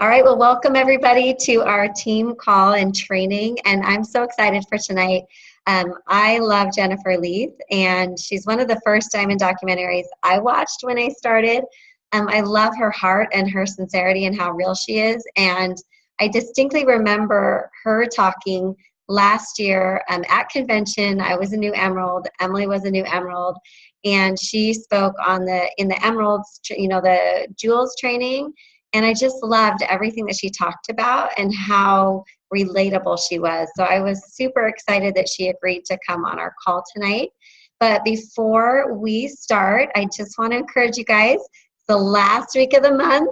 All right, well, welcome everybody to our team call and training, and I'm so excited for tonight. I love Jennifer Leath, and she's one of the first diamond documentaries I watched when I started. I love her heart and her sincerity and how real she is, and I distinctly remember her talking last year at convention. I was a new emerald, Emily was a new emerald, and she spoke on in the emeralds, the jewels training. And I just loved everything that she talked about and how relatable she was. So I was super excited that she agreed to come on our call tonight. But before we start, I just want to encourage you guys, it's the last week of the month.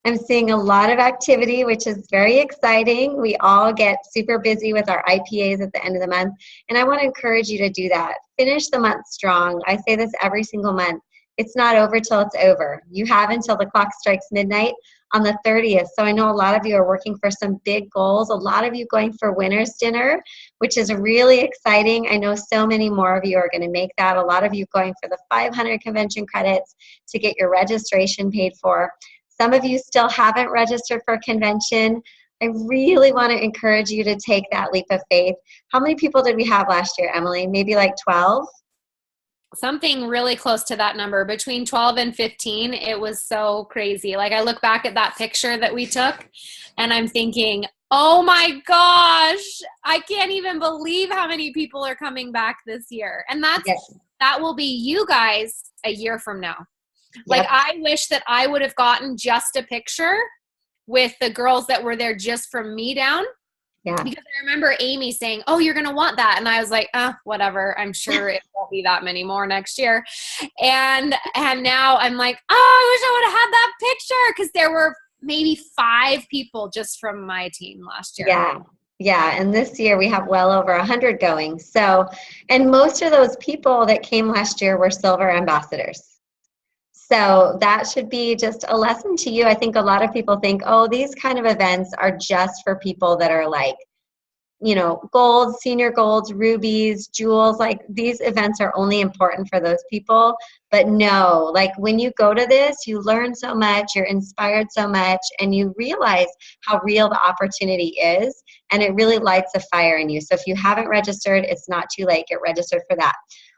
I'm seeing a lot of activity, which is very exciting. We all get super busy with our IPAs at the end of the month. And I want to encourage you to do that. Finish the month strong. I say this every single month. It's not over till it's over. You have until the clock strikes midnight on the 30th. So I know a lot of you are working for some big goals. A lot of you going for winner's dinner, which is really exciting. I know so many more of you are going to make that. A lot of you going for the 500 convention credits to get your registration paid for. Some of you still haven't registered for convention. I really want to encourage you to take that leap of faith. How many people did we have last year, Emily? Maybe like 12? Something really close to that number, between 12 and 15. It was so crazy. Like, I look back at that picture that we took and I'm thinking, oh my gosh, I can't even believe how many people are coming back this year. And that will be you guys a year from now. Like, I wish that I would have gotten just a picture with the girls that were there just from me down. Yeah. Because I remember Amy saying, oh, you're going to want that. And I was like, whatever. I'm sure it won't be that many more next year. And now I'm like, oh, I wish I would have had that picture, because there were maybe 5 people just from my team last year. Yeah. And this year we have well over 100 going. So, and most of those people that came last year were silver ambassadors. So that should be just a lesson to you. I think a lot of people think, oh, these kind of events are just for people that are like, golds, senior golds, rubies, jewels. Like, these events are only important for those people. But no, like, when you go to this, you learn so much, you're inspired so much, and you realize how real the opportunity is. And it really lights a fire in you. So if you haven't registered, it's not too late. Get registered for that.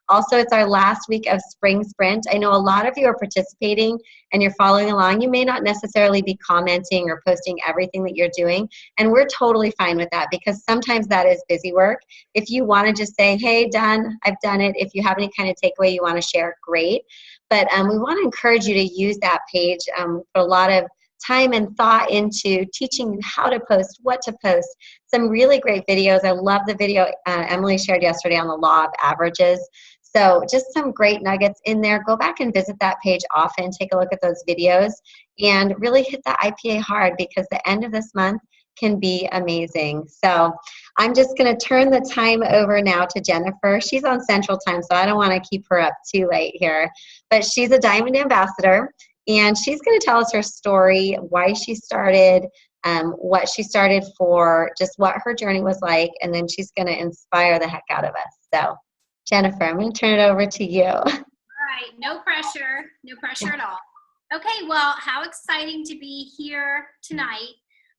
Also, it's our last week of Spring Sprint. I know a lot of you are participating and you're following along. You may not necessarily be commenting or posting everything that you're doing, and we're totally fine with that, because sometimes that is busy work. If you want to just say, hey, done, I've done it. If you have any kind of takeaway you want to share, great. But we want to encourage you to use that page. Put a lot of time and thought into teaching you how to post, what to post, some really great videos. I love the video Emily shared yesterday on the law of averages. So just some great nuggets in there. Go back and visit that page often. Take a look at those videos and really hit the IPA hard, because the end of this month can be amazing. So I'm just going to turn the time over now to Jennifer. She's on Central Time, so I don't want to keep her up too late here. But she's a Diamond Ambassador, and she's going to tell us her story, why she started, what she started for, just what her journey was like, and then she's going to inspire the heck out of us. So Jennifer, I'm going to turn it over to you. All right. No pressure. No pressure at all. Okay. Well, how exciting to be here tonight.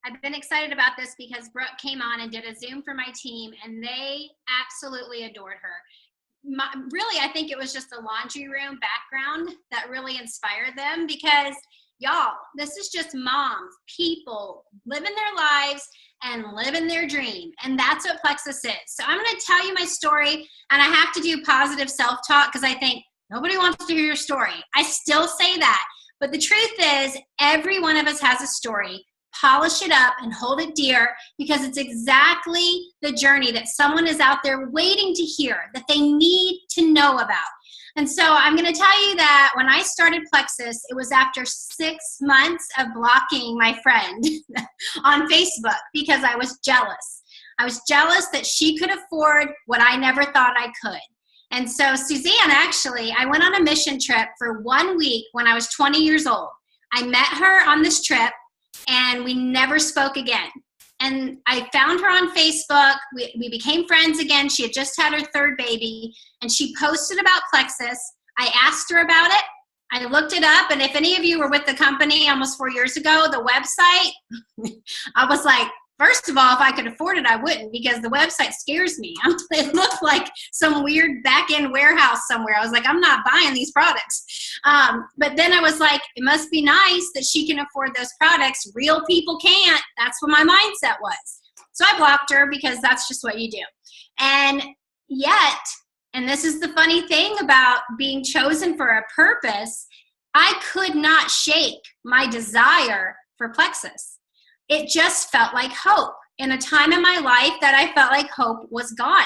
I've been excited about this because Brooke came on and did a Zoom for my team, and they absolutely adored her. Really, I think it was just the laundry room background that really inspired them, because y'all, this is just moms, people living their lives and living their dream. And that's what Plexus is. So I'm going to tell you my story, and I have to do positive self-talk, because I think nobody wants to hear your story. I still say that. But the truth is, every one of us has a story. Polish it up and hold it dear, because it's exactly the journey that someone is out there waiting to hear, that they need to know about. And so I'm going to tell you that when I started Plexus, it was after 6 months of blocking my friend on Facebook, because I was jealous. I was jealous that she could afford what I never thought I could. And so Suzanne, actually, I went on a mission trip for 1 week when I was 20 years old. I met her on this trip, and we never spoke again. And I found her on Facebook. We became friends again. She had just had her 3rd baby, and she posted about Plexus. I asked her about it. I looked it up, and if any of you were with the company almost 4 years ago, the website, I was like, first of all, if I could afford it, I wouldn't, because the website scares me. It looked like some weird back-end warehouse somewhere. I was like, I'm not buying these products. But then I was like, it must be nice that she can afford those products. Real people can't. That's what my mindset was. So I blocked her, because that's just what you do. And yet, and this is the funny thing about being chosen for a purpose, I could not shake my desire for Plexus. It just felt like hope in a time in my life that I felt like hope was gone.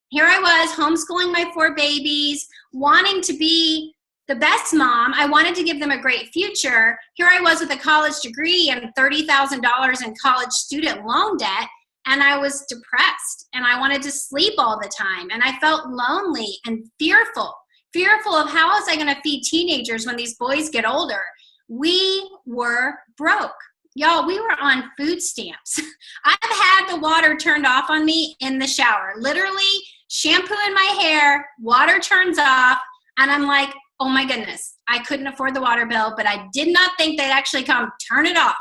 Here I was homeschooling my 4 babies, wanting to be the best mom. I wanted to give them a great future. Here I was with a college degree and $30,000 in college student loan debt. And I was depressed, and I wanted to sleep all the time, and I felt lonely and fearful of how was I going to feed teenagers when these boys get older. We were broke. Y'all, we were on food stamps. I've had the water turned off on me in the shower. Literally, shampoo in my hair, water turns off, and I'm like, oh my goodness, I couldn't afford the water bill, but I did not think they'd actually come turn it off.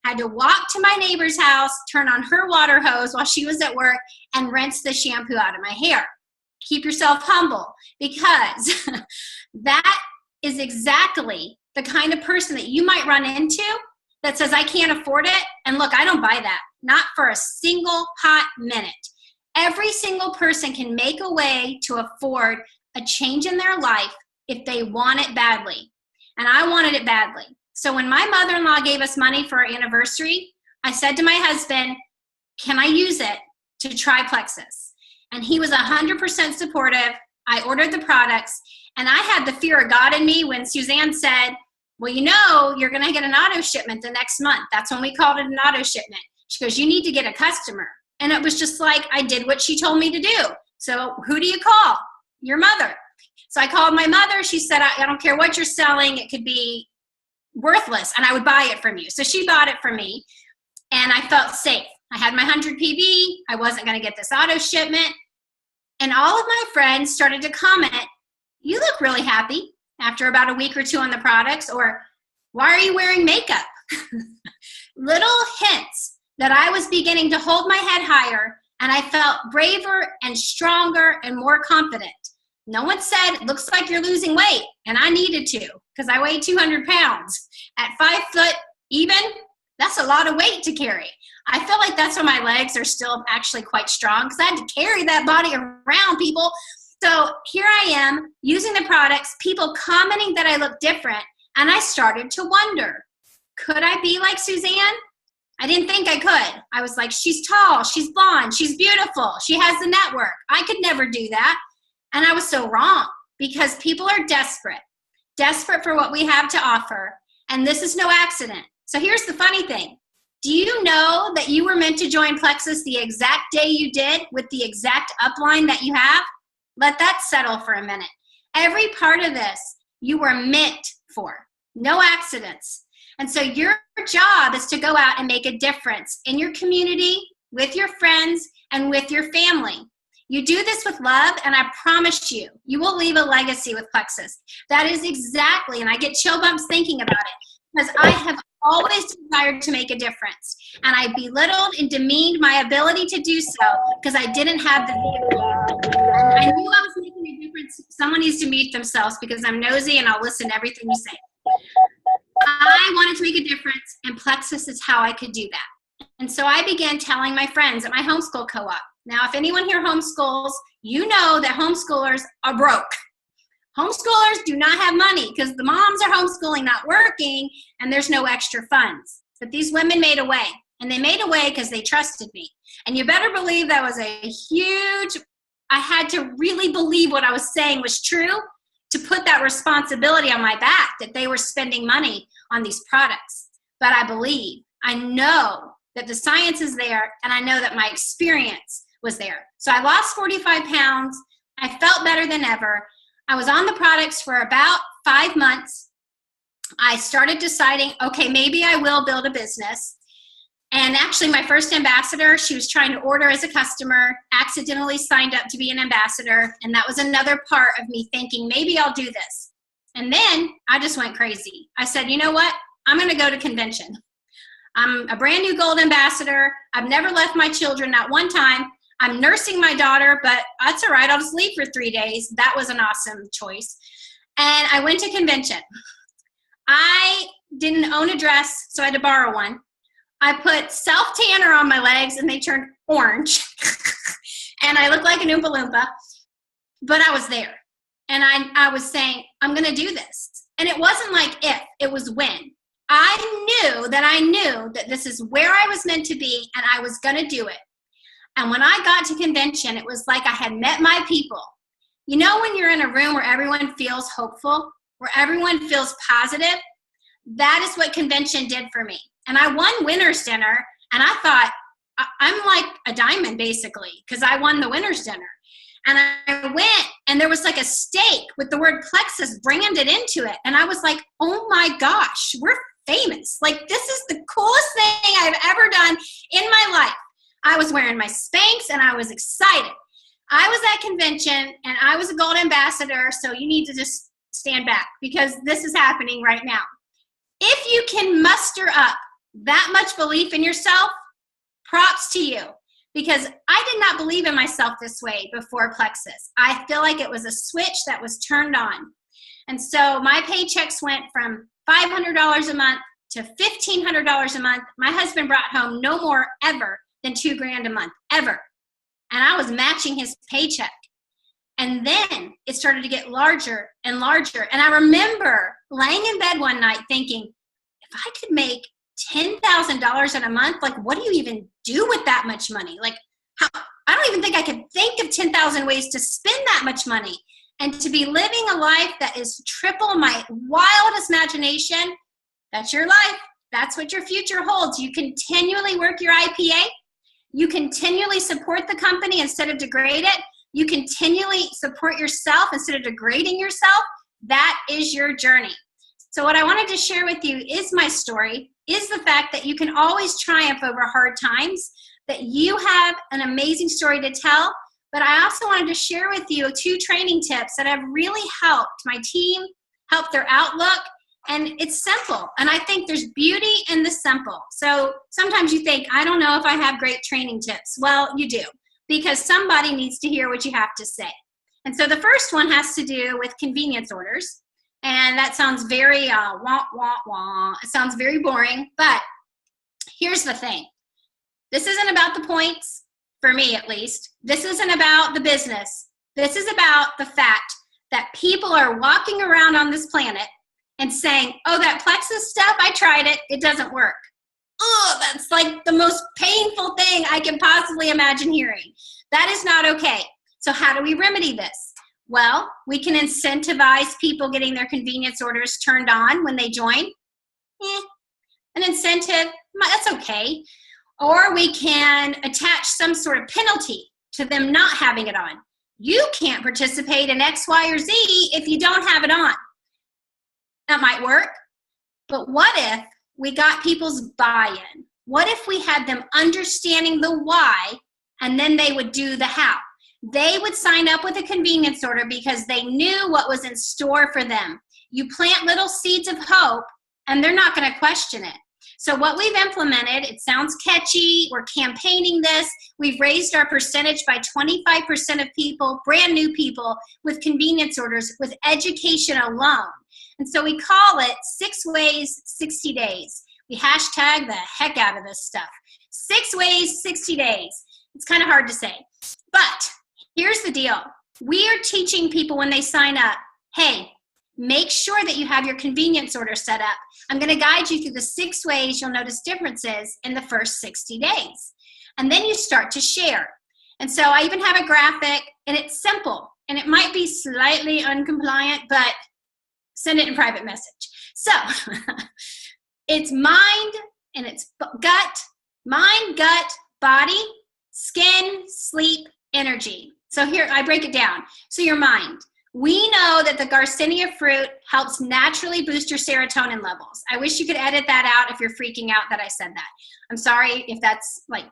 I had to walk to my neighbor's house, turn on her water hose while she was at work, and rinse the shampoo out of my hair. Keep yourself humble, because that is exactly the kind of person that you might run into that says, I can't afford it. And look, I don't buy that, not for a single hot minute. Every single person can make a way to afford a change in their life if they want it badly. And I wanted it badly. So when my mother-in-law gave us money for our anniversary, I said to my husband, can I use it to try Plexus? And he was 100% supportive. I ordered the products, and I had the fear of God in me when Suzanne said, well, you know, you're going to get an auto shipment the next month. That's when we called it an auto shipment. She goes, you need to get a customer. And it was just like, I did what she told me to do. So who do you call? Your mother. So I called my mother. She said, I don't care what you're selling. It could be worthless, and I would buy it from you. So she bought it from me, and I felt safe. I had my 100 PV. I wasn't going to get this auto shipment. And all of my friends started to comment, you look really happy after about a week or 2 on the products, or why are you wearing makeup? Little hints that I was beginning to hold my head higher, and I felt braver and stronger and more confident. No one said, it looks like you're losing weight, and I needed to, because I weighed 200 pounds. At 5 foot even, that's a lot of weight to carry. I feel like that's why my legs are still actually quite strong, because I had to carry that body around, people. So here I am using the products, people commenting that I look different, and I started to wonder, could I be like Suzanne? I didn't think I could. I was like, she's tall, she's blonde, she's beautiful, she has the network. I could never do that. And I was so wrong, because people are desperate for what we have to offer. And this is no accident. So here's the funny thing. Do you know that you were meant to join Plexus the exact day you did, with the exact upline that you have? Let that settle for a minute. Every part of this you were meant for. No accidents. And so your job is to go out and make a difference in your community, with your friends, and with your family. You do this with love, and I promise you, you will leave a legacy with Plexus. That is exactly, and I get chill bumps thinking about it, because I have always desired to make a difference. And I belittled and demeaned my ability to do so because I didn't have the vehicle. And I knew I was making a difference. Someone needs to mute themselves, because I'm nosy and I'll listen to everything you say. I wanted to make a difference, and Plexus is how I could do that. And so I began telling my friends at my homeschool co-op. Now, if anyone here homeschools, you know that homeschoolers are broke. Homeschoolers do not have money because the moms are homeschooling, not working, and there's no extra funds. But these women made a way, and they made a way because they trusted me. And you better believe that was a huge, I had to really believe what I was saying was true to put that responsibility on my back, that they were spending money on these products. But I believe, I know that the science is there, and I know that my experience was there. So I lost 45 pounds. I felt better than ever. I was on the products for about 5 months. I started deciding, okay, maybe I will build a business. And actually my first ambassador, she was trying to order as a customer, accidentally signed up to be an ambassador. And that was another part of me thinking, maybe I'll do this. And then I just went crazy. I said, you know what? I'm going to go to convention. I'm a brand new gold ambassador. I've never left my children, not one time. I'm nursing my daughter, but that's all right. I'll just leave for 3 days. That was an awesome choice. And I went to convention. I didn't own a dress, so I had to borrow one. I put self-tanner on my legs, and they turned orange. And I looked like an Oompa Loompa, but I was there. And I was saying, I'm going to do this. And it wasn't like if, it was when. I knew that this is where I was meant to be, and I was going to do it. And when I got to convention, it was like I had met my people. You know, when you're in a room where everyone feels hopeful, where everyone feels positive, that is what convention did for me. And I won winner's dinner, and I thought, I'm like a diamond, basically, because I won the winner's dinner. And I went, and there was like a steak with the word Plexus branded into it. And I was like, oh my gosh, we're famous. Like, this is the coolest thing I've ever done in my life. I was wearing my Spanx, and I was excited. I was at convention, and I was a gold ambassador, so you need to just stand back, because this is happening right now. If you can muster up that much belief in yourself, props to you. Because I did not believe in myself this way before Plexus. I feel like it was a switch that was turned on. And so my paychecks went from $500 a month to $1,500 a month. My husband brought home no more ever than $2,000 a month, ever. And I was matching his paycheck. And then it started to get larger and larger. And I remember laying in bed one night thinking, if I could make $10,000 in a month, like, what do you even do with that much money? Like, how, I don't even think I could think of 10,000 ways to spend that much money. And to be living a life that is triple my wildest imagination, that's your life. That's what your future holds. You continually work your IPA. You continually support the company instead of degrade it. You continually support yourself instead of degrading yourself. That is your journey. So what I wanted to share with you is my story, is the fact that you can always triumph over hard times, that you have an amazing story to tell. But I also wanted to share with you 2 training tips that have really helped my team, helped their outlook, and it's simple. And I think there's beauty in the simple. So sometimes you think, I don't know if I have great training tips. Well, you do, because somebody needs to hear what you have to say. And so the first one has to do with convenience orders. And that sounds very wah, wah, wah. It sounds very boring, but here's the thing. This isn't about the points, for me at least. This isn't about the business. This is about the fact that people are walking around on this planet and saying, oh, that Plexus stuff, I tried it, it doesn't work. Oh, that's like the most painful thing I can possibly imagine hearing. That is not okay. So how do we remedy this? Well, we can incentivize people getting their convenience orders turned on when they join. An incentive, that's okay. Or we can attach some sort of penalty to them not having it on. You can't participate in X, Y, or Z if you don't have it on. That might work. But what if we got people's buy-in? What if we had them understanding the why, and then they would do the how? They would sign up with a convenience order because they knew what was in store for them. You plant little seeds of hope, and they're not going to question it. So what we've implemented, it sounds catchy, we're campaigning this, we've raised our percentage by 25% of people, brand new people, with convenience orders, with education alone. And so we call it 6 ways, 60 days. We hashtag the heck out of this stuff. 6 ways, 60 days. It's kind of hard to say. But here's the deal. We are teaching people when they sign up, hey, make sure that you have your convenience order set up. I'm going to guide you through the 6 ways you'll notice differences in the first 60 days. And then you start to share. And so I even have a graphic, and it's simple. And it might be slightly uncompliant, but send it in private message. So it's mind and it's gut, mind, gut, body, skin, sleep, energy. So here, I break it down. So your mind. We know that the Garcinia fruit helps naturally boost your serotonin levels. I wish you could edit that out if you're freaking out that I said that. I'm sorry if that's like,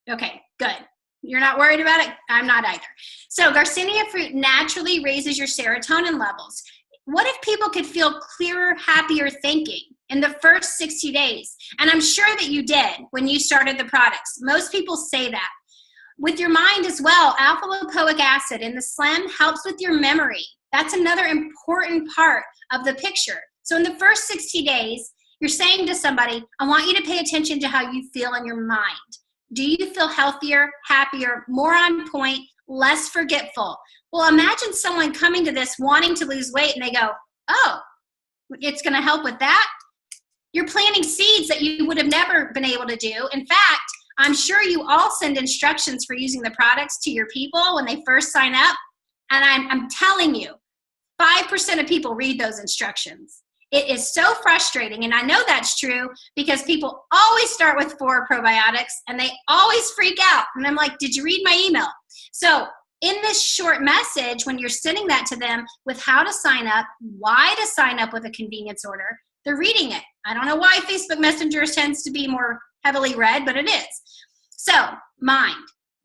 okay, good. You're not worried about it? I'm not either. So Garcinia fruit naturally raises your serotonin levels. what if people could feel clearer, happier thinking in the first 60 days? And I'm sure that you did when you started the products. Most people say that. With your mind as well, alpha lipoic acid in the Slim helps with your memory. That's another important part of the picture. So in the first 60 days, you're saying to somebody, I want you to pay attention to how you feel in your mind. Do you feel healthier, happier, more on point, less forgetful? Well, imagine someone coming to this wanting to lose weight and they go, oh, it's going to help with that? You're planting seeds that you would have never been able to do. In fact, I'm sure you all send instructions for using the products to your people when they first sign up. And I'm telling you, 5% of people read those instructions. It is so frustrating, and I know that's true because people always start with 4 probiotics and they always freak out. And I'm like, did you read my email? So in this short message, when you're sending that to them with how to sign up, why to sign up with a convenience order, they're reading it. I don't know why Facebook Messenger tends to be more heavily read, but it is. So mind,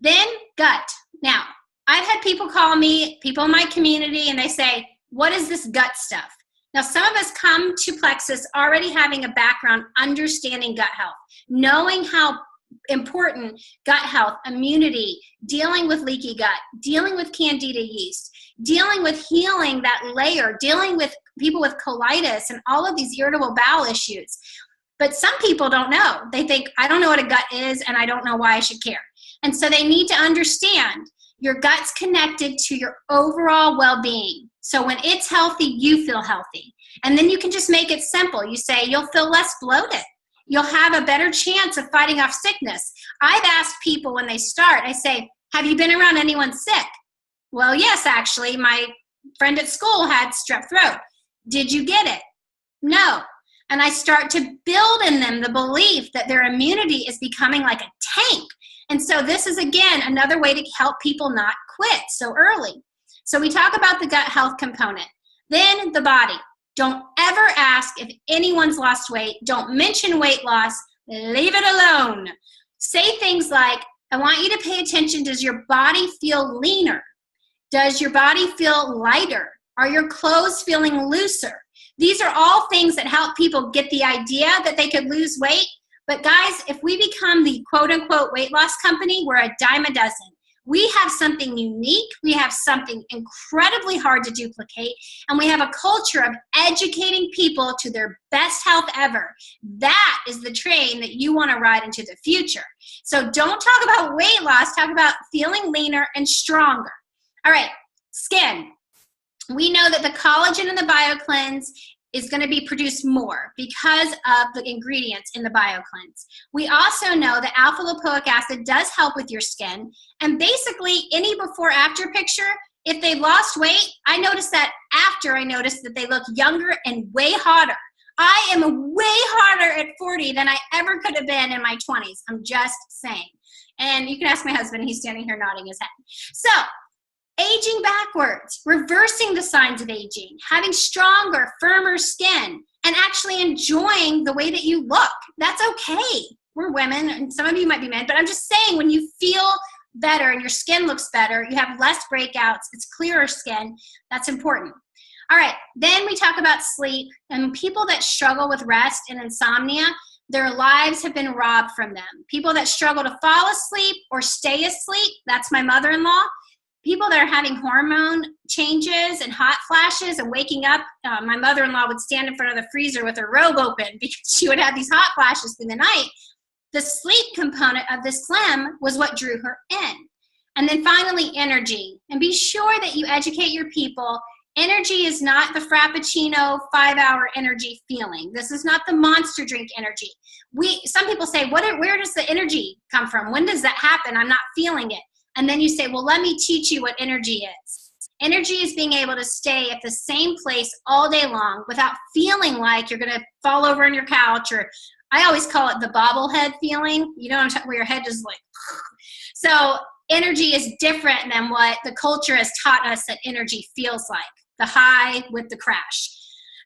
then gut. Now, I've had people call me, people in my community, and they say, what is this gut stuff? Now, some of us come to Plexus already having a background understanding gut health, knowing how important gut health, immunity, dealing with leaky gut, dealing with candida yeast, dealing with healing that layer, dealing with people with colitis and all of these irritable bowel issues. But some people don't know. They think, I don't know what a gut is and I don't know why I should care. And so they need to understand your gut's connected to your overall well-being. So when it's healthy, you feel healthy. And then you can just make it simple. You say you'll feel less bloated. You'll have a better chance of fighting off sickness. I've asked people when they start, I say, have you been around anyone sick? Well, yes, actually, my friend at school had strep throat. Did you get it? No. And I start to build in them the belief that their immunity is becoming like a tank. And so this is, again, another way to help people not quit so early. So we talk about the gut health component. Then the body. Don't ever ask if anyone's lost weight. Don't mention weight loss. Leave it alone. Say things like, I want you to pay attention. Does your body feel leaner? Does your body feel lighter? Are your clothes feeling looser? These are all things that help people get the idea that they could lose weight. But guys, if we become the quote-unquote weight loss company, we're a dime a dozen. We have something unique. We have something incredibly hard to duplicate. And we have a culture of educating people to their best health ever. That is the train that you want to ride into the future. So don't talk about weight loss. Talk about feeling leaner and stronger. All right, skin. We know that the collagen in the BioCleanse is going to be produced more because of the ingredients in the BioCleanse. We also know that alpha lipoic acid does help with your skin. And basically, any before-after picture, if they lost weight, I noticed that after I noticed that they look younger and way hotter. I am way hotter at 40 than I ever could have been in my 20s. I'm just saying. And you can ask my husband. He's standing here nodding his head. So, aging backwards, reversing the signs of aging, having stronger, firmer skin, and actually enjoying the way that you look. That's okay. We're women, and some of you might be men, but I'm just saying when you feel better and your skin looks better, you have less breakouts, it's clearer skin, that's important. All right, then we talk about sleep, and people that struggle with rest and insomnia, their lives have been robbed from them. People that struggle to fall asleep or stay asleep, that's my mother-in-law. People that are having hormone changes and hot flashes and waking up, my mother-in-law would stand in front of the freezer with her robe open because she would have these hot flashes through the night. The sleep component of the Slim was what drew her in. And then finally, energy. And be sure that you educate your people. Energy is not the Frappuccino 5-hour energy feeling. This is not the monster drink energy. Some people say, where does the energy come from? When does that happen? I'm not feeling it. And then you say, well, let me teach you what energy is. Energy is being able to stay at the same place all day long without feeling like you're going to fall over on your couch, or I always call it the bobblehead feeling. You know, where your head is like, so energy is different than what the culture has taught us that energy feels like, the high with the crash.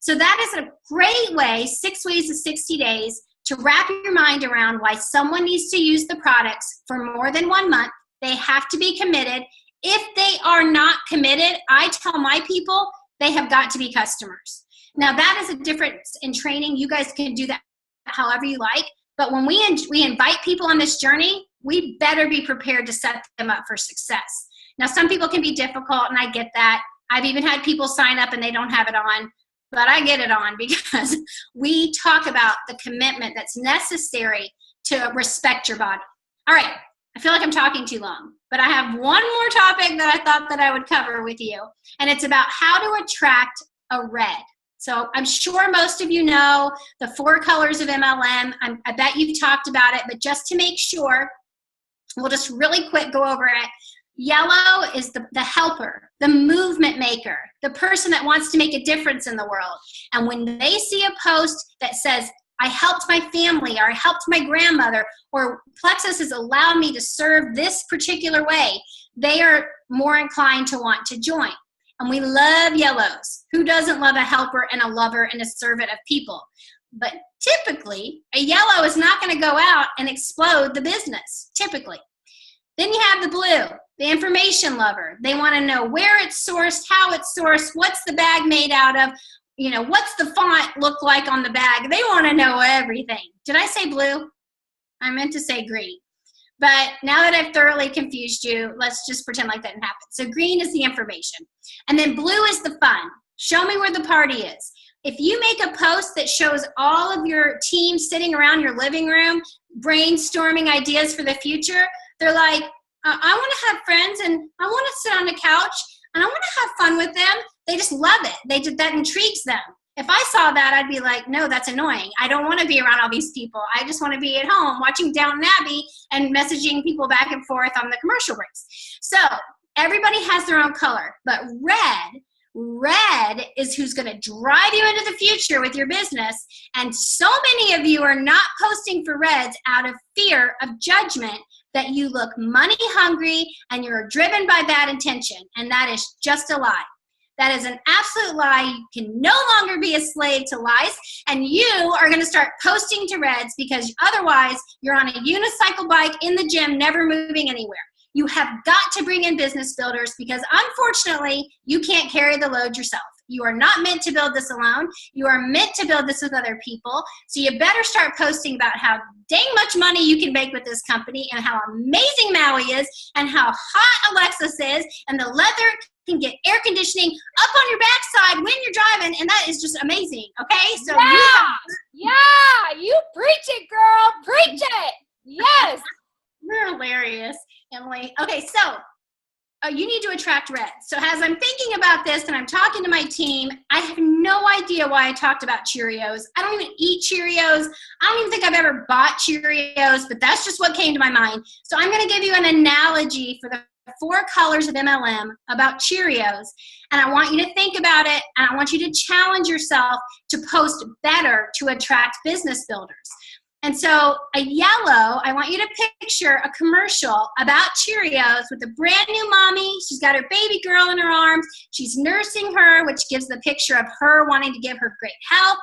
So that is a great way, 6 ways of 60 days, to wrap your mind around why someone needs to use the products for more than 1 month. They have to be committed. If they are not committed, I tell my people they have got to be customers. Now that is a difference in training. You guys can do that however you like. But when we invite people on this journey, we better be prepared to set them up for success. Now, some people can be difficult, and I get that. I've even had people sign up and they don't have it on, but I get it on because we talk about the commitment that's necessary to respect your body. All right, I feel like I'm talking too long, but I have one more topic that I thought that I would cover with you, and it's about how to attract a red. So I'm sure most of you know the 4 colors of MLM. I bet you've talked about it, but just to make sure, we'll just really quick go over it. Yellow is the helper, the movement maker, the person that wants to make a difference in the world. And when they see a post that says, I helped my family, or I helped my grandmother, or Plexus has allowed me to serve this particular way, they are more inclined to want to join. And we love yellows. Who doesn't love a helper and a lover and a servant of people? But typically, a yellow is not going to go out and explode the business, typically. Then you have the blue, the information lover. They want to know where it's sourced, how it's sourced, what's the bag made out of, what's the font look like on the bag. They want to know everything. Did I say blue? I meant to say green. But now that I've thoroughly confused you, let's just pretend like that didn't happen. So green is the information. And then blue is the fun. Show me where the party is. If you make a post that shows all of your team sitting around your living room, brainstorming ideas for the future, they're like, I want to have friends, and I want to sit on the couch, and I want to have fun with them. They just love it. That intrigues them. If I saw that, I'd be like, no, that's annoying. I don't want to be around all these people. I just want to be at home watching Downton Abbey and messaging people back and forth on the commercial breaks. So everybody has their own color, but red is who's going to drive you into the future with your business. And so many of you are not posting for reds out of fear of judgment, that you look money hungry and you're driven by bad intention. And that is just a lie. That is an absolute lie. You can no longer be a slave to lies, and you are going to start posting to reds, because otherwise you're on a unicycle bike in the gym, never moving anywhere. You have got to bring in business builders, because unfortunately you can't carry the load yourself. You are not meant to build this alone. You are meant to build this with other people. So you better start posting about how dang much money you can make with this company, and how amazing Maui is, and how hot Alexis is, and the leather can get air conditioning up on your backside when you're driving, and that is just amazing. Okay, so you preach it, girl, preach it. Yes, you're hilarious, Emily. Okay, so you need to attract reds. So as I'm thinking about this and I'm talking to my team, I have no idea why I talked about Cheerios. I don't even eat Cheerios. I don't even think I've ever bought Cheerios, but that's just what came to my mind. So I'm going to give you an analogy for the 4 colors of MLM about Cheerios. And I want you to think about it, and I want you to challenge yourself to post better to attract business builders. And so a yellow, I want you to picture a commercial about Cheerios with a brand new mommy. She's got her baby girl in her arms. She's nursing her, which gives the picture of her wanting to give her great help.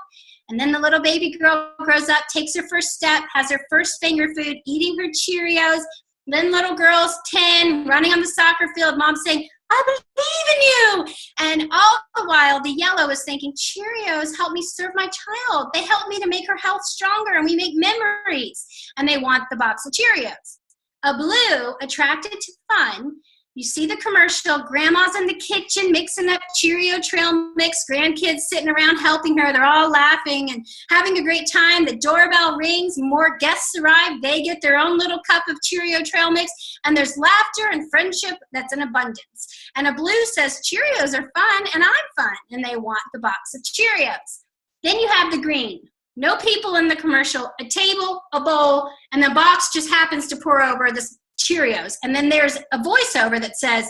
And then the little baby girl grows up, takes her first step, has her first finger food, eating her Cheerios. Then little girl's 10, running on the soccer field, mom saying, I believe in you. And all the while, the yellow is thinking, Cheerios help me serve my child. They help me to make her health stronger, and we make memories. And they want the box of Cheerios. A blue, attracted to fun. You see the commercial, grandma's in the kitchen mixing up Cheerio trail mix, grandkids sitting around helping her. They're all laughing and having a great time. The doorbell rings, more guests arrive. They get their own little cup of Cheerio trail mix, and there's laughter and friendship that's in abundance. And a blue says, Cheerios are fun, and I'm fun, and they want the box of Cheerios. Then you have the green. No people in the commercial, a table, a bowl, and the box just happens to pour over this Cheerios. And then there's a voiceover that says,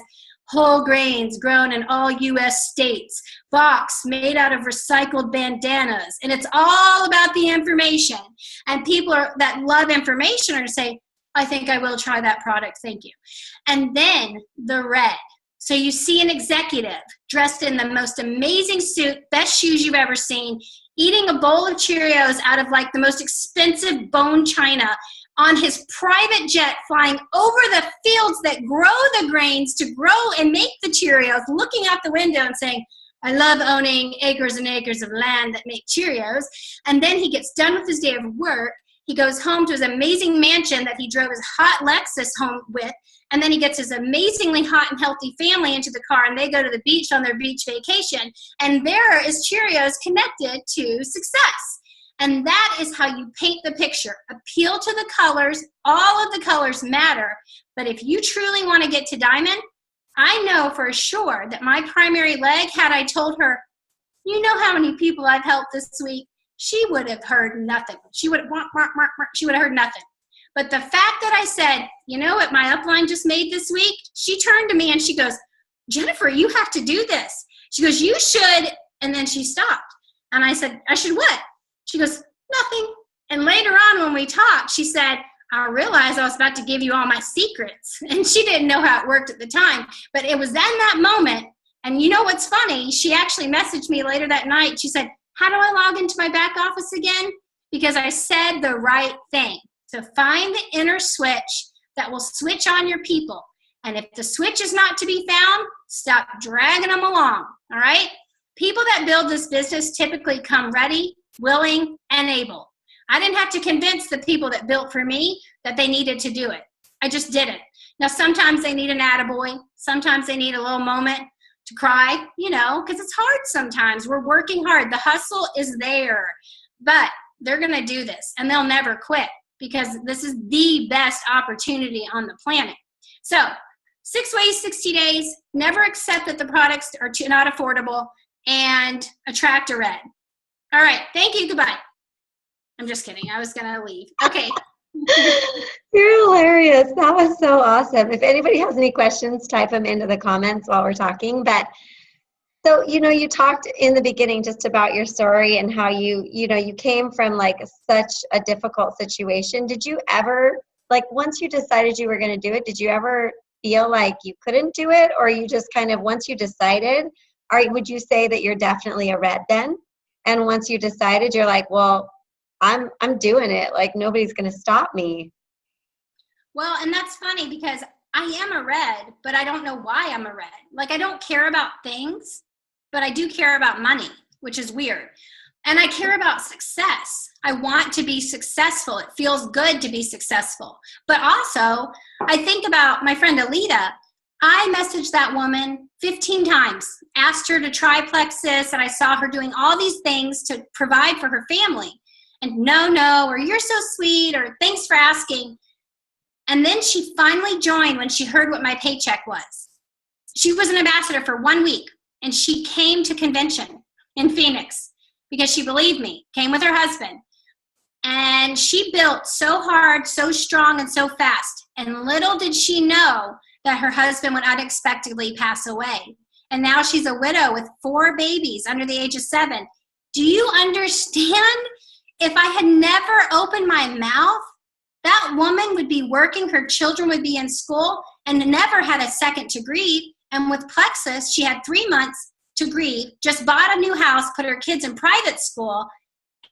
whole grains grown in all U.S. states, box made out of recycled bandanas. And it's all about the information. And people that love information are going to say, I think I will try that product, thank you. And then the red. So you see an executive dressed in the most amazing suit, best shoes you've ever seen, eating a bowl of Cheerios out of like the most expensive bone china, on his private jet, flying over the fields that grow the grains to grow and make the Cheerios, looking out the window and saying, I love owning acres and acres of land that make Cheerios. And then he gets done with his day of work. He goes home to his amazing mansion that he drove his hot Lexus home with. And then he gets his amazingly hot and healthy family into the car, and they go to the beach on their beach vacation. And there is Cheerios connected to success. And that is how you paint the picture. Appeal to the colors. All of the colors matter. But if you truly want to get to diamond, I know for sure that my primary leg, had I told her, you know how many people I've helped this week, she would have heard nothing. She would have heard nothing. But the fact that I said, you know what my upline just made this week, she turned to me and she goes, Jennifer, you have to do this. She goes, you should. And then she stopped. And I said, I should what? She goes, nothing. And later on when we talked, she said, I realized I was about to give you all my secrets. And she didn't know how it worked at the time. But it was in that moment. And you know what's funny? She actually messaged me later that night. She said, how do I log into my back office again? Because I said the right thing. So find the inner switch that will switch on your people. And if the switch is not to be found, stop dragging them along. All right? People that build this business typically come ready, willing, and able. I didn't have to convince the people that built for me that they needed to do it. I just did it. Now, sometimes they need an attaboy. Sometimes they need a little moment to cry, you know, because it's hard sometimes. We're working hard. The hustle is there. But they're going to do this, and they'll never quit because this is the best opportunity on the planet. So 6 ways, 60 days, never accept that the products are not affordable, and attract a red. All right. Thank you. Goodbye. I'm just kidding. I was going to leave. Okay. You're hilarious. That was so awesome. If anybody has any questions, type them into the comments while we're talking. But so, you know, you talked in the beginning just about your story and how you came from like such a difficult situation. Did you ever, like once you decided you were going to do it, did you ever feel like you couldn't do it? Or you just kind of, once you decided, would you say that you're definitely a red then? And once you decided, you're like, well, I'm doing it. Like nobody's going to stop me. Well, and that's funny because I am a red, but I don't know why I'm a red. Like I don't care about things, but I do care about money, which is weird. And I care about success. I want to be successful. It feels good to be successful. But also, I think about my friend Alita. I messaged that woman 15 times, asked her to try Plexus, and I saw her doing all these things to provide for her family. And no, or you're so sweet, or thanks for asking. And then she finally joined when she heard what my paycheck was. She was an ambassador for 1 week, and she came to convention in Phoenix because she believed me, came with her husband. And she built so hard, so strong, and so fast. And little did she know that her husband would unexpectedly pass away. And now she's a widow with 4 babies under the age of 7. Do you understand? If I had never opened my mouth, that woman would be working, her children would be in school, and never had a second to grieve. And with Plexus, she had 3 months to grieve, just bought a new house, put her kids in private school,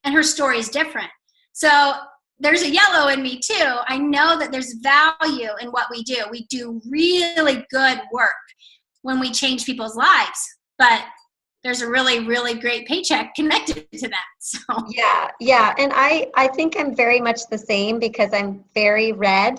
and her story is different. So there's a yellow in me too. I know that there's value in what we do. We do really good work when we change people's lives, but there's a really, really great paycheck connected to that. So Yeah. And I think I'm very much the same because I'm very red.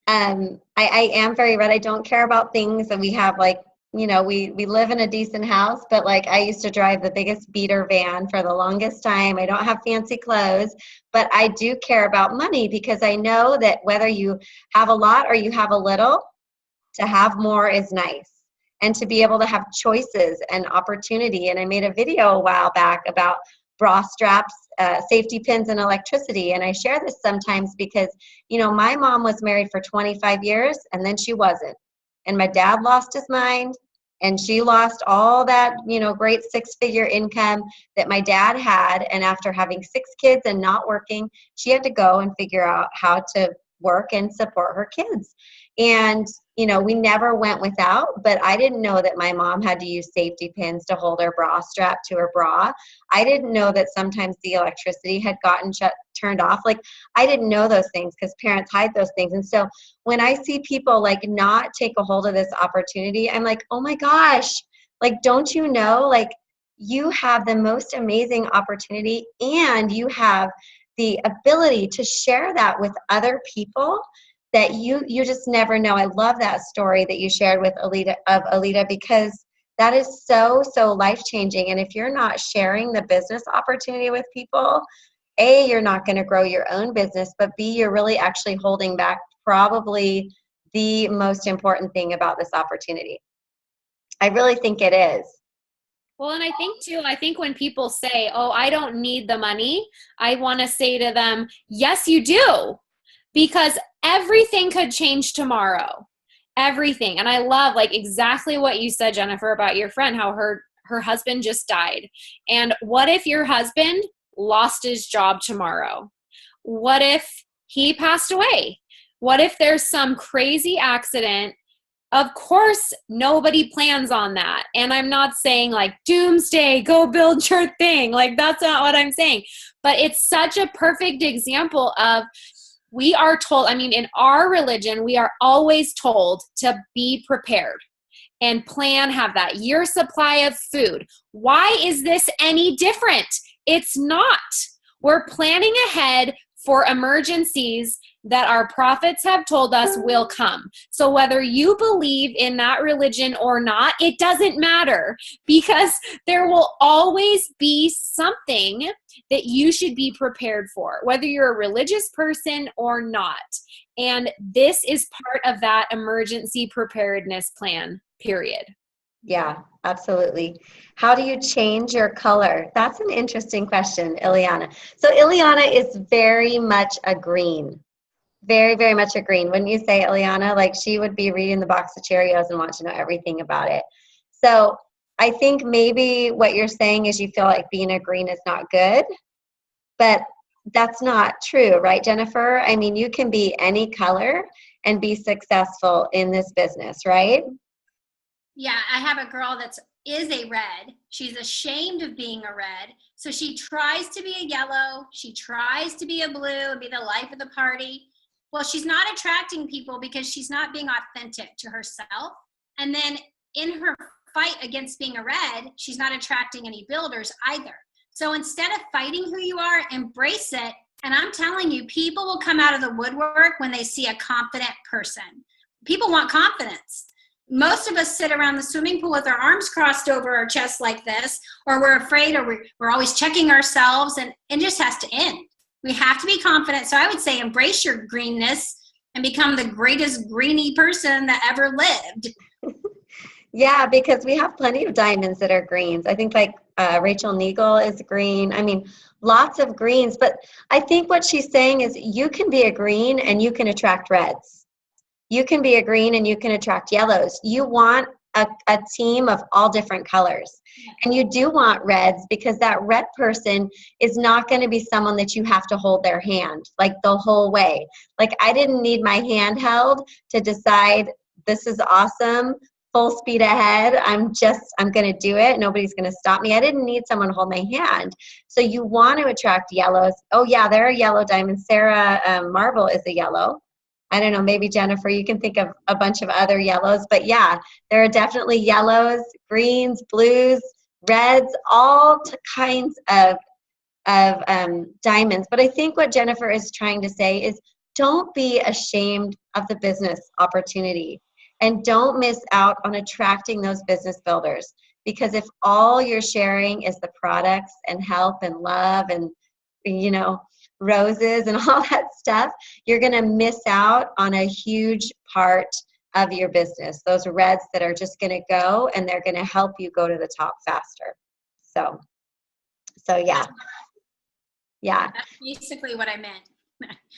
I am very red. I don't care about things. And we have like, you know, we live in a decent house, but like I used to drive the biggest beater van for the longest time. I don't have fancy clothes, but I do care about money because I know that whether you have a lot or you have a little, to have more is nice. And to be able to have choices and opportunity. And I made a video a while back about bra straps, safety pins, and electricity. And I share this sometimes because, you know, my mom was married for 25 years and then she wasn't. And my dad lost his mind and she lost all that, you know, great 6-figure income that my dad had. And after having 6 kids and not working, she had to go and figure out how to work and support her kids. And, you know, we never went without, but I didn't know that my mom had to use safety pins to hold her bra strap to her bra. I didn't know that sometimes the electricity had gotten turned off. Like, I didn't know those things because parents hide those things. And so when I see people like not take a hold of this opportunity, I'm like, oh my gosh, Like, don't you know, like, you have the most amazing opportunity, and you have the ability to share that with other people that you just never know. I love that story that you shared with Alita, because that is so life-changing. And if you're not sharing the business opportunity with people, A, you're not going to grow your own business, but B, you're really actually holding back probably the most important thing about this opportunity. I really think it is. Well, and I think when people say, oh, I don't need the money, I want to say to them, yes, you do, because everything could change tomorrow. Everything. And I love like exactly what you said, Jennifer, about your friend, how her husband just died. And what if your husband lost his job tomorrow? What if he passed away? What if there's some crazy accident? Of course, nobody plans on that. And I'm not saying like doomsday, go build your thing. Like, that's not what I'm saying. But it's such a perfect example of, we are told, I mean, in our religion, we are always told to be prepared and plan, have that year supply of food. Why is this any different? It's not. We're planning ahead for emergencies that our prophets have told us will come. So whether you believe in that religion or not, it doesn't matter, because there will always be something that you should be prepared for, whether you're a religious person or not. And this is part of that emergency preparedness plan, period. Yeah, absolutely. How do you change your color? That's an interesting question, Ileana. So Ileana is very much a green. Very, very much a green. Wouldn't you say, Ileana? Like, she would be reading the box of Cheerios and want to know everything about it. So I think maybe what you're saying is you feel like being a green is not good, but that's not true, right, Jennifer? I mean, you can be any color and be successful in this business, right? Yeah, I have a girl that is a red. She's ashamed of being a red. So she tries to be a yellow. She tries to be a blue and be the life of the party. Well, she's not attracting people because she's not being authentic to herself. And then in her fight against being a red, she's not attracting any builders either. So instead of fighting who you are, embrace it. And I'm telling you, people will come out of the woodwork when they see a confident person. People want confidence. Most of us sit around the swimming pool with our arms crossed over our chest like this, or we're afraid, or we're always checking ourselves, and it just has to end. We have to be confident. So I would say embrace your greenness and become the greatest greeny person that ever lived. Yeah, because we have plenty of diamonds that are greens. I think like Rachel Neagle is green. I mean, lots of greens. But I think what she's saying is you can be a green and you can attract reds. You can be a green and you can attract yellows. You want a team of all different colors. And you do want reds, because that red person is not going to be someone that you have to hold their hand like the whole way. Like, I didn't need my hand held to decide this is awesome, full speed ahead. I'm going to do it. Nobody's going to stop me. I didn't need someone to hold my hand. So you want to attract yellows. Oh yeah, there are yellow diamonds. Sarah Marble is a yellow. I don't know, maybe Jennifer, you can think of a bunch of other yellows, but yeah, there are definitely yellows, greens, blues, reds, all kinds of diamonds. But I think what Jennifer is trying to say is, don't be ashamed of the business opportunity, and don't miss out on attracting those business builders. Because if all you're sharing is the products and help and love and, you know, roses and all that stuff, you're going to miss out on a huge part of your business. Those reds that are just going to go, and they're going to help you go to the top faster. So yeah. Yeah. That's basically what I meant.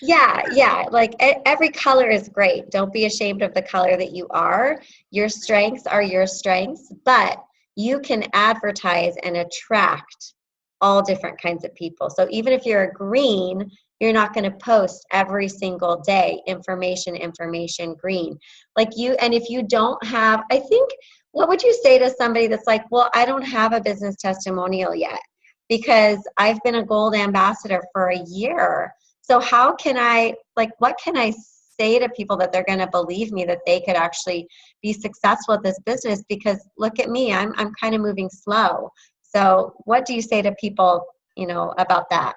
Yeah. Like, every color is great. Don't be ashamed of the color that you are. Your strengths are your strengths, but you can advertise and attract all different kinds of people. So even if you're a green, you're not going to post every single day information green. Like you, and if you don't have, I think, what would you say to somebody that's like, well, I don't have a business testimonial yet because I've been a gold ambassador for a year. So how can I, like, what can I say to people that they're going to believe me that they could actually be successful at this business, because look at me, I'm kind of moving slow. So what do you say to people, about that?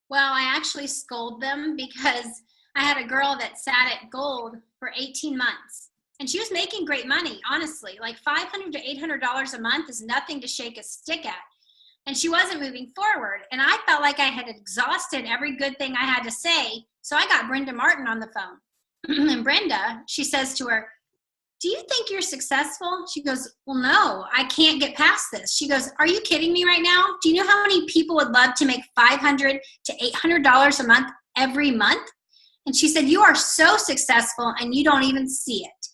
Well, I actually scold them because I had a girl that sat at gold for 18 months. And she was making great money, honestly. Like $500 to $800 a month is nothing to shake a stick at. And she wasn't moving forward. And I felt like I had exhausted every good thing I had to say. So I got Brenda Martin on the phone. And Brenda, she says to her, "Do you think you're successful?" She goes, "Well, no, I can't get past this." She goes, "Are you kidding me right now? Do you know how many people would love to make $500 to $800 a month every month?" And she said, "You are so successful and you don't even see it."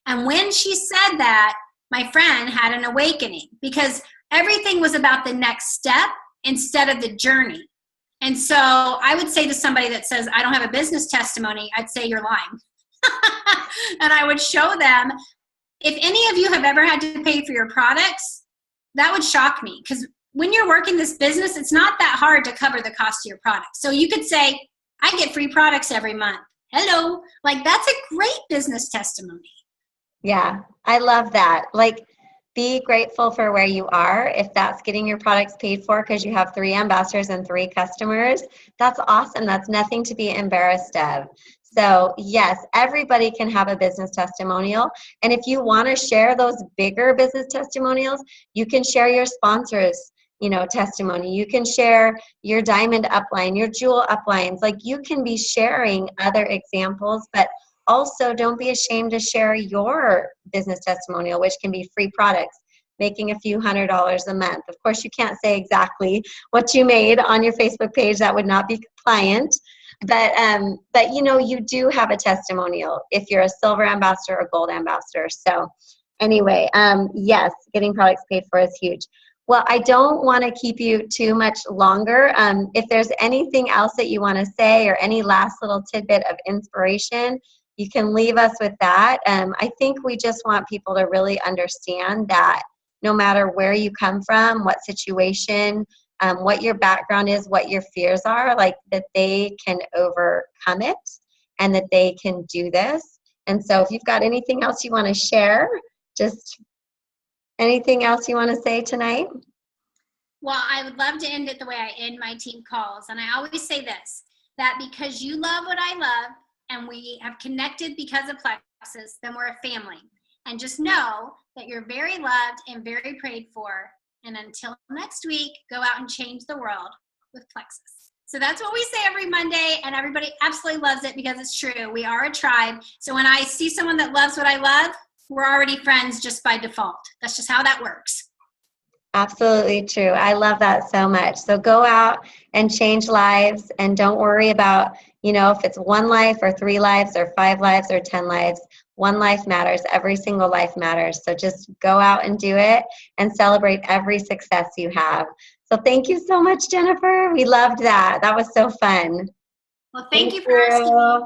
And when she said that, my friend had an awakening, because everything was about the next step instead of the journey. And so I would say to somebody that says, "I don't have a business testimony," I'd say, "You're lying." And I would show them, if any of you have ever had to pay for your products, that would shock me, because when you're working this business, it's not that hard to cover the cost of your products. So you could say, "I get free products every month." Hello, like that's a great business testimony. Yeah, I love that. Like, be grateful for where you are. If that's getting your products paid for because you have 3 ambassadors and 3 customers, that's awesome. That's nothing to be embarrassed of. So yes, everybody can have a business testimonial. And if you want to share those bigger business testimonials, you can share your sponsors, testimony. You can share your diamond upline, your jewel uplines. Like, you can be sharing other examples, but also don't be ashamed to share your business testimonial, which can be free products, making a few $100s a month. Of course, you can't say exactly what you made on your Facebook page. That would not be compliant. But you do have a testimonial if you're a silver ambassador or gold ambassador. So anyway, yes, getting products paid for is huge. Well, I don't want to keep you too much longer. If there's anything else that you want to say, or any last little tidbit of inspiration, you can leave us with that. I think we just want people to really understand that no matter where you come from, what situation, what your background is, what your fears are, like, that they can overcome it and that they can do this. And so if you've got anything else you want to share, just anything else you want to say tonight? Well, I would love to end it the way I end my team calls. And I always say this, that because you love what I love and we have connected because of Plexus, then we're a family. And just know that you're very loved and very prayed for. And until next week, go out and change the world with Plexus. So that's what we say every Monday, and everybody absolutely loves it because it's true. We are a tribe. So when I see someone that loves what I love, we're already friends just by default. That's just how that works. Absolutely true. I love that so much. So go out and change lives, and don't worry about, if it's 1 life or 3 lives or 5 lives or 10 lives. 1 life matters. Every single life matters. So just go out and do it and celebrate every success you have. So thank you so much, Jennifer. We loved that. That was so fun. Well, thank you for asking me.